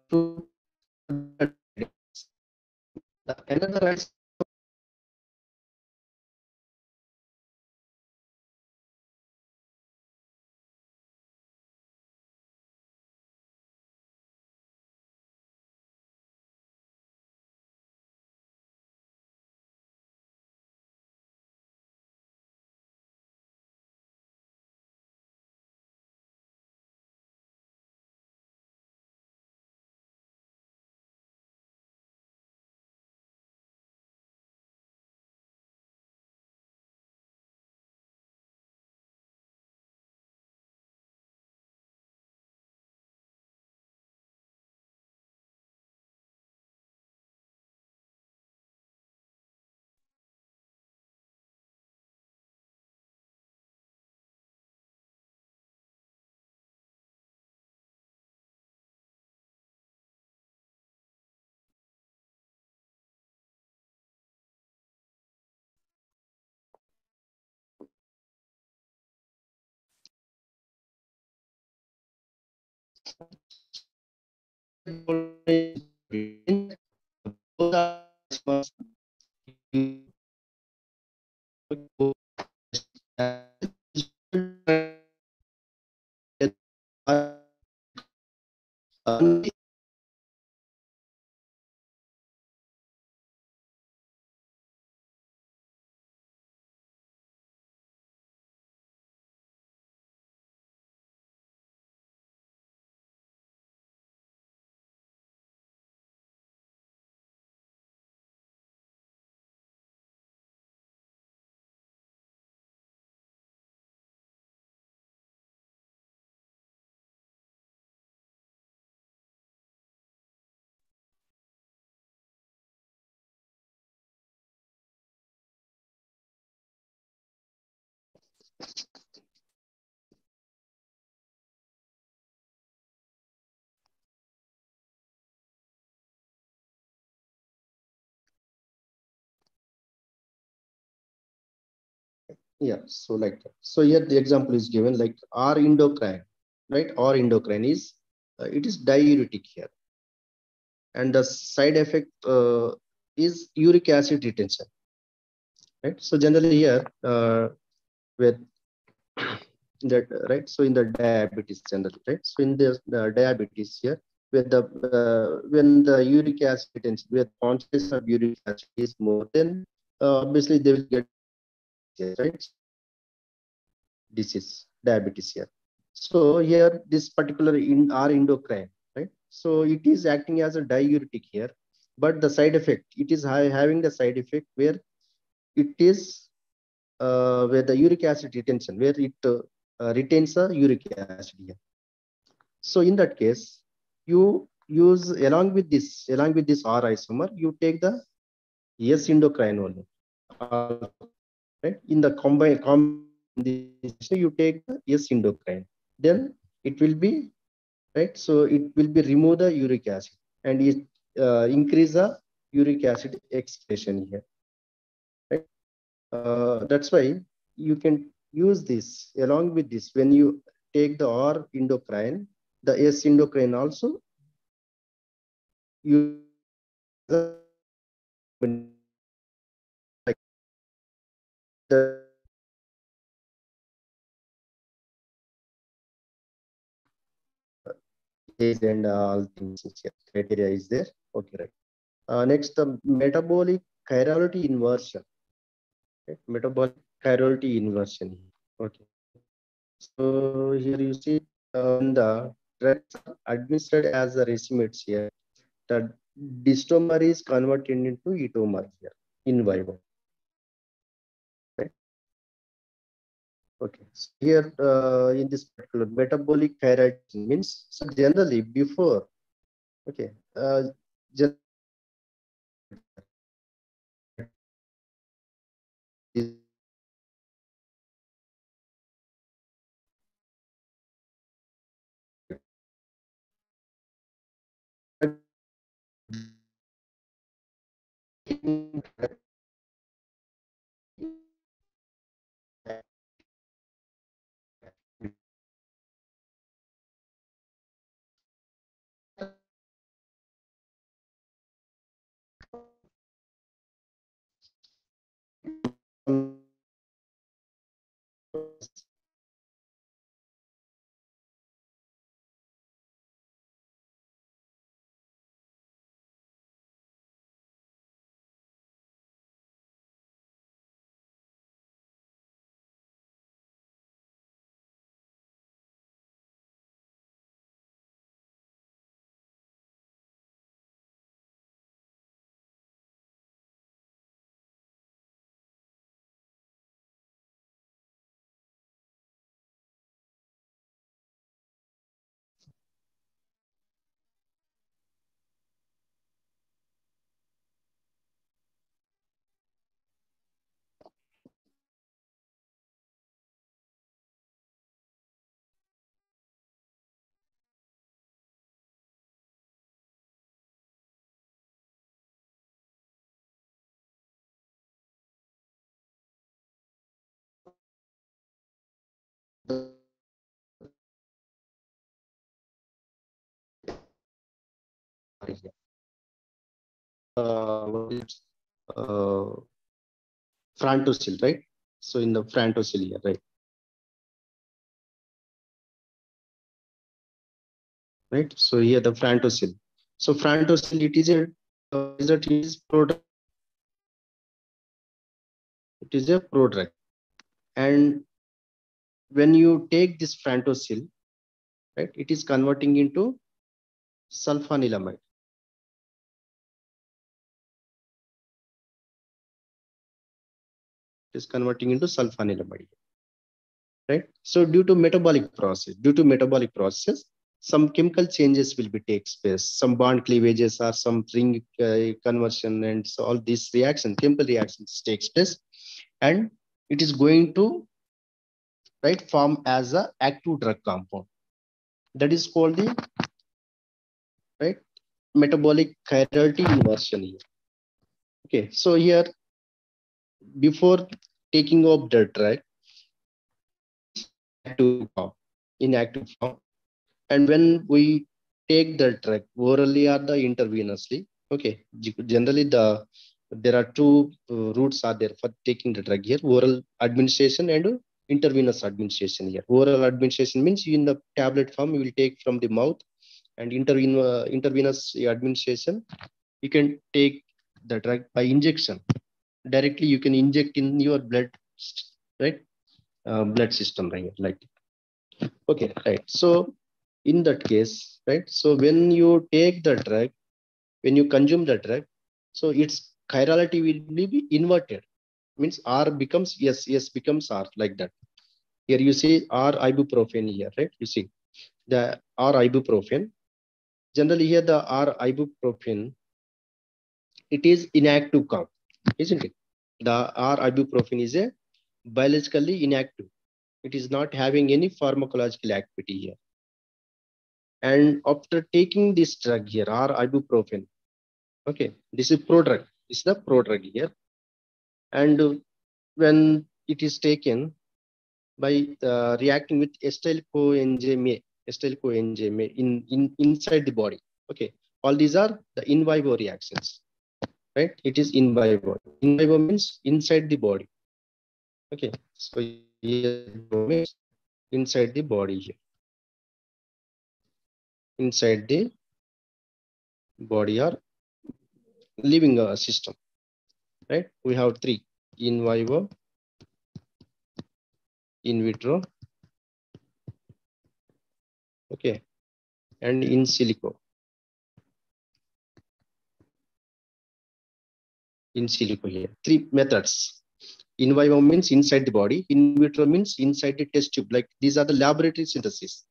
To another Yeah, so like that. So here the example is given like R endocrine, right? R endocrine is it is diuretic here, and the side effect is uric acid retention, right? So generally here with that right. So in the diabetes generally, right? So in this diabetes here, with the when the uric acid retention, where the concentration of uric acid is more, then obviously they will get right disease, diabetes here. So here this particular in our endocrine, right? So it is acting as a diuretic here, but the side effect, it is having the side effect where it is where the uric acid retention, where it retains the uric acid here. So in that case, you use along with this R isomer, you take the S endocrine only, right? In the combination, you take the S endocrine, then it will be right. So it will be remove the uric acid and it increase the uric acid excretion here, right? That's why you can use this along with this when you take the R endocrine, the S endocrine also you like the age and all things criteria is there. Okay, right. Next, the metabolic chirality inversion. Right? Metabolic chirality inversion. Okay. So here you see when the drugs are administered as the racemates here, the distomer is converted into etomer here in vivo. Right? Okay. So here in this particular metabolic chirality means so generally before okay just what is uh, Frantosil, right? So in the Frantosil here, right? right? So here the frantosil. So frantosil, it is a what is that? It is prodrug. It is a prodrug. And when you take this frantosil, right, it is converting into sulfanilamide. It is converting into sulfanilamide, right? So due to metabolic process, some chemical changes will be takes place. Some bond cleavages or some ring conversion, and so all these reactions, chemical reactions takes place, and it is going to right form as a active drug compound. That is called the right metabolic chirality inversion here. Okay, so here before taking of the drug, it is inactive form, inactive form. And when we take the drug orally or the intravenously, okay, generally there are two routes are there for taking the drug here: oral administration and intravenous administration. Here, oral administration means in the tablet form you will take from the mouth, and intravenous administration you can take the drug by injection directly. You can inject in your blood, right? Blood system, right? Like okay, right. So in that case, right? So when you take the drug, when you consume the drug, so its chirality will be inverted. Means R becomes S, S becomes R, like that. Here you see R ibuprofen here, right? You see the R ibuprofen. Generally here the R ibuprofen, it is inactive compound, isn't it? The R ibuprofen is a biologically inactive. It is not having any pharmacological activity here. And after taking this drug here, or ibuprofen, okay, this is prodrug. This is the prodrug here. And when it is taken by reacting with acetyl-Coenzyme in inside the body, okay, all these are the in vivo reactions, right? It is in vivo. In vivo means inside the body, okay. So here means inside the body here, inside the body or living system, right? We have three: in vivo, in vitro, okay, and in silico. In silico here, three methods. In vivo means inside the body. In vitro means inside the test tube. Like these are the laboratory synthesis.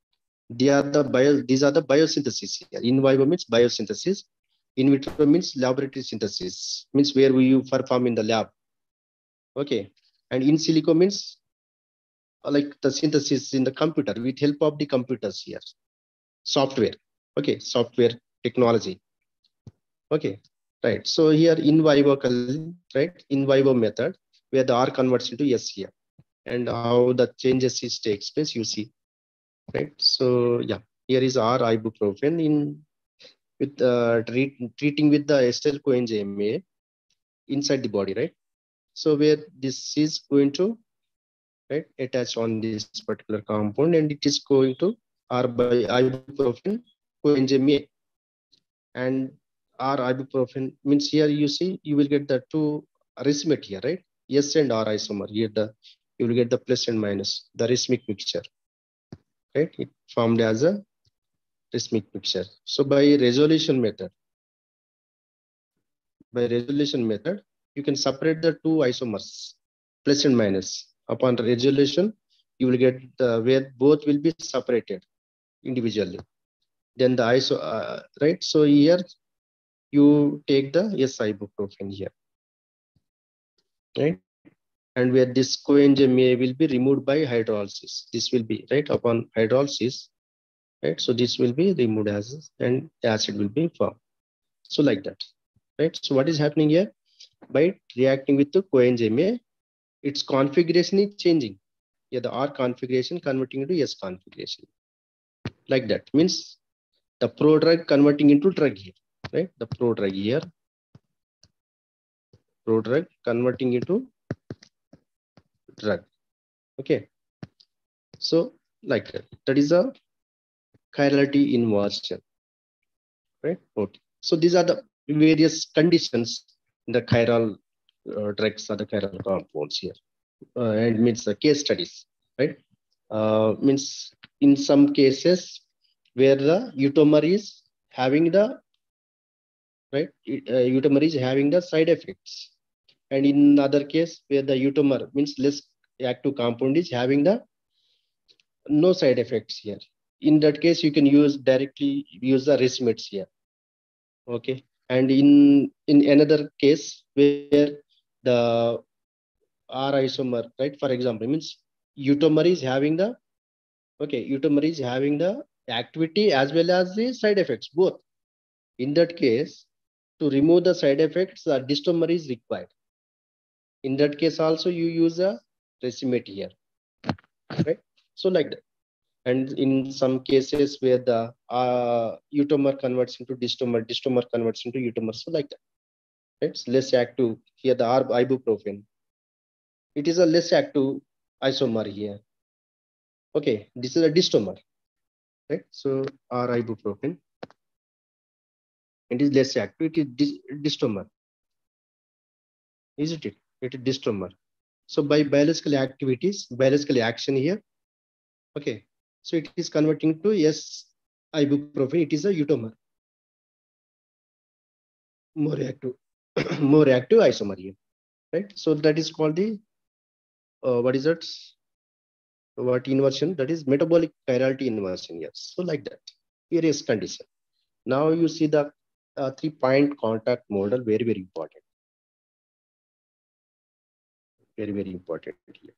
These are the biosynthesis here. In vivo means biosynthesis. In vitro means laboratory synthesis. Means where you perform in the lab. Okay. And in silico means like the synthesis in the computer with help of the computers here. Software. Okay. Software technology. Okay. Right. So here in vivo, right? In vivo method where the R converts into S here, and how the changes is takes place, you see, right? So yeah, here is R ibuprofen in with treating with the acetyl coenzyme A inside the body, right? So where this is going to right attach on this particular compound, and it is going to R by ibuprofen coenzyme A, and R ibuprofen means here you see you will get the two racemate here, right? S and R isomer here, the you will get the plus and minus, the racemic mixture, right? It formed as a racemic mixture. So by resolution method, you can separate the two isomers, plus and minus. Upon resolution, you will get the where both will be separated individually. Then the right? So here you take the S ibuprofen here, right? And where this coenzyme A will be removed by hydrolysis. This will be right upon hydrolysis, right? So this will be removed as and acid will be formed. So like that, right? So what is happening here? By reacting with the coenzyme A, its configuration is changing. Yeah, the R configuration converting into S configuration. Like that means the prodrug converting into drug here, right? The prodrug here, prodrug converting into drug. Okay. So like that. That is a chirality inversion, right? Okay. So these are the various conditions in the chiral drugs or the chiral compounds here, and means the case studies, right? Means in some cases where the utamer is having the right, utamer is having the side effects, and in other case where the utamer means less active compound is having the no side effects here. In that case, you can use directly use the racemates here. Okay. And in another case where the R isomer, right? For example, means utamer is having the utamer is having the activity as well as the side effects both. In that case, to remove the side effects, the distomer is required. In that case, also you use a racemate here, right? So like that. And in some cases where the utamer converts into distomer, distomer converts into utamer, so like that. It's less active here. The ibuprofen, it is a less active isomer here. Okay, this is a distomer, right? So R ibuprofen, it is less active. It is distomer, isn't it? It is distomer. So by biological activities, biological action here. Okay, so it is converting to S ibuprofen. It is a utamer, more active, more active isomer here, right? So that is called the what is that? What inversion? That is metabolic chirality inversion. Yes, so like that, various condition. Now you see the 3-point contact model, very very important, very very important here.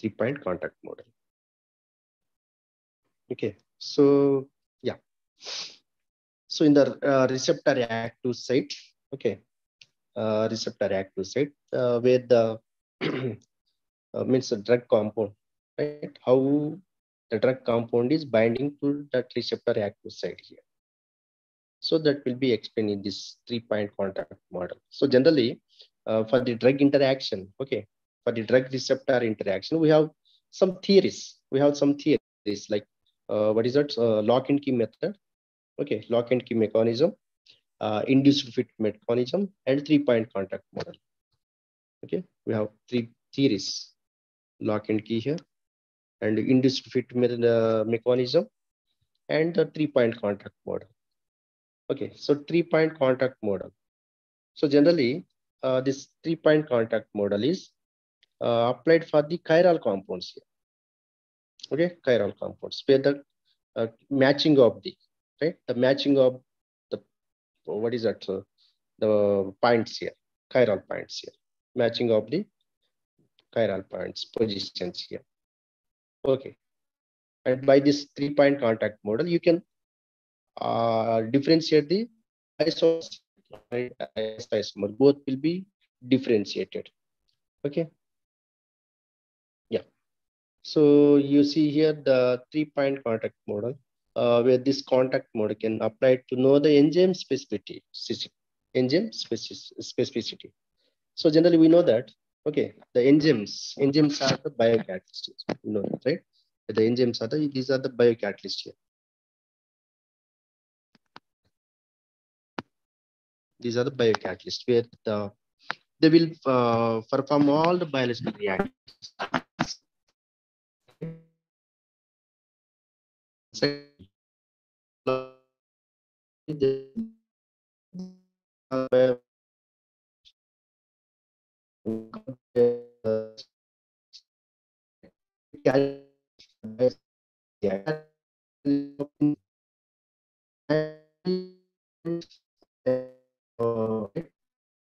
3-point contact model. Okay, so yeah, so in the receptor active site, okay, receptor active site where the means the drug compound, right? How the drug compound is binding to that receptor active site here. So that will be explained in this 3-point contact model. So generally, for the drug interaction, okay, for the drug receptor interaction, we have some theories. We have some theories like what is that? Lock and key method, okay, lock and key mechanism, induced fit mechanism, and 3-point contact model. Okay, we have 3 theories: lock and key here, and induced fit mechanism, and the 3-point contact model. Okay, so 3-point contact model. So generally, this 3-point contact model is applied for the chiral compounds here. Okay, chiral compounds where the matching of the right, the matching of the what is that? The points here, chiral points here, matching of the chiral points positions here. Okay, and by this 3-point contact model, you can differentiate the isomers. Isomer both will be differentiated. Okay. Yeah. So you see here the 3-point contact model, where this contact model can apply to know the enzyme specificity. Specificity. So generally we know that, okay, the enzymes are the biocatalysts. You know that, right? The enzymes are these are the biocatalysts here. These are the biocatalysts where they will perform all the biological reactions.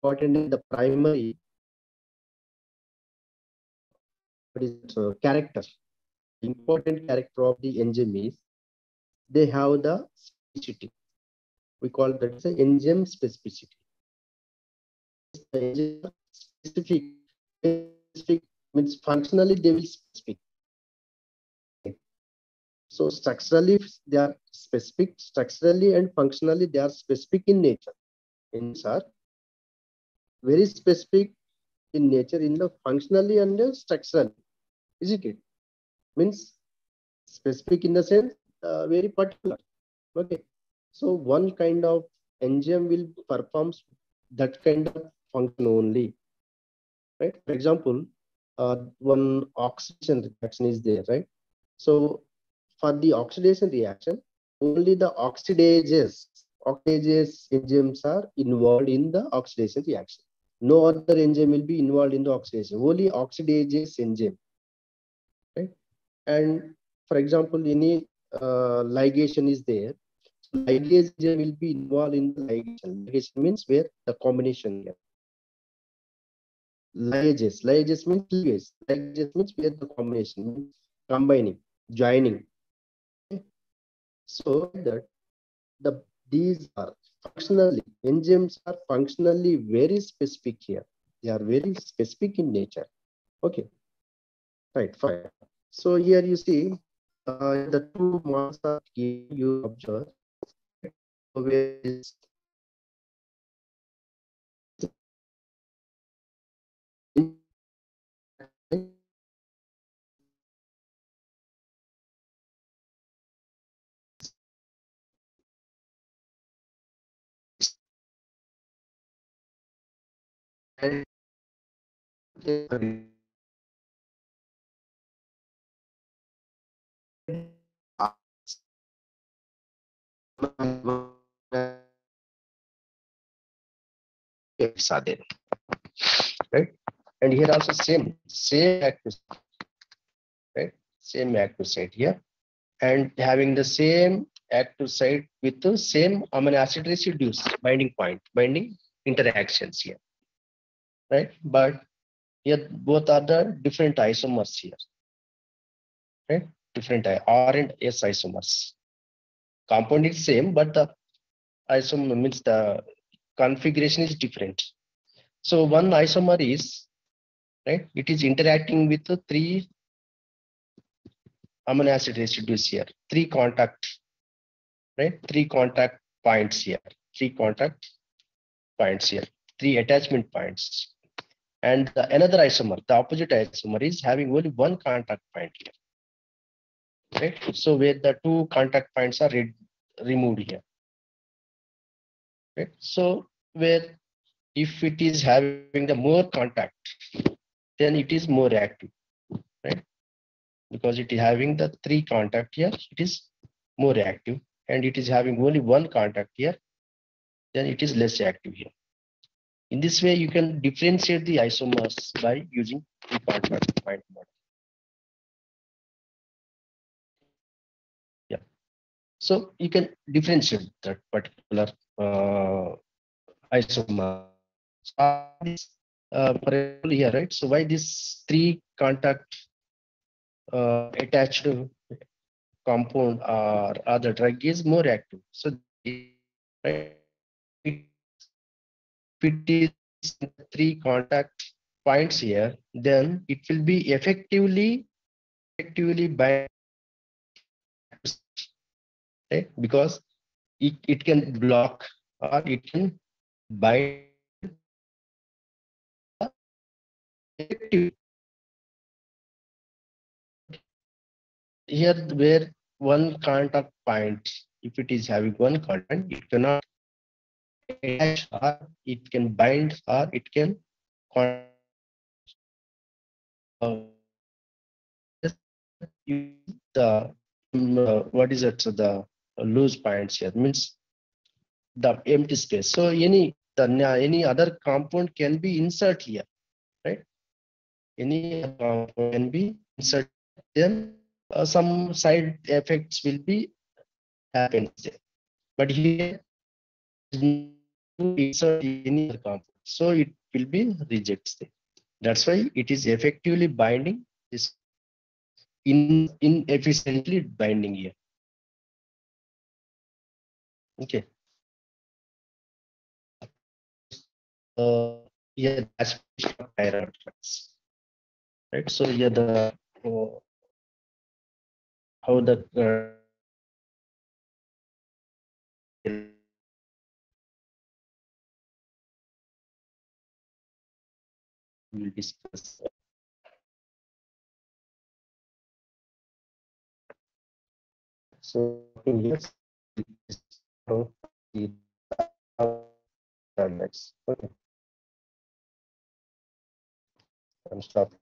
Important in the primary character. Important character of the enzyme is they have the specificity. We call that as enzyme specificity. The enzyme specific means functionally they will specific. So structurally they are specific, structurally and functionally they are specific in nature. Enzymes are very specific in nature, in the functionally and structurally, isn't it? Means specific in the sense very particular. Okay. So one kind of enzyme will performs that kind of function only, right? For example, one oxidation reaction is there, right? So for the oxidation reaction, only the oxidase enzymes are involved in the oxidation reaction. No other enzyme will be involved in the oxidation. Only oxidase enzyme, right? And for example, any ligation is there. So ligase enzyme will be involved in the ligation. Ligation means where the combination here. Liases means cleavage. Liases means where the combination means combining, joining. Okay. So that the these are functionally enzymes are functionally very specific here. They are very specific in nature. Okay, right, fine. So here you see the two models are given, you observe. So where is are there, right? And here also same active, right? Same active site here, and having the same active site with the same amino acid residues, binding interactions here, right? But here both are the different isomers here, right? Different R and S isomers. Compound is same, but the isomer means the configuration is different. So one isomer is, right, it is interacting with the three amino acid residues here, three contact, right? Three contact points here, three contact points here, three attachment points. And another isomer, the opposite isomer, is having only one contact point here, right? So where the two contact points are removed here, right? So where if it is having the more contact, then it is more active, right? Because it is having the three contact here, it is more active, and it is having only one contact here, then it is less active here. In this way, you can differentiate the isomers by using the contact point model. Yeah. So you can differentiate that particular isomer. So this, for example, here, right? So why this three contact attached compound or other drug is more active? So right, if it is three contact points here, then it will be effectively bind, right? Because it can block or it can bind effective here where one contact point, if it is having one contact, it cannot attach or it can bind or it can uh, the what is it? So the loose points here means the empty space. So any other compound can be insert here, right? Any other compound can be inserted. Then some side effects will be happens there. But here insert any other compound, so it will be rejects there. That's why it is effectively binding this inefficiently binding here. Okay. Yeah, that's chiral drugs, right? So yeah, the how the we'll discuss. So in here, okay, I'm stopping.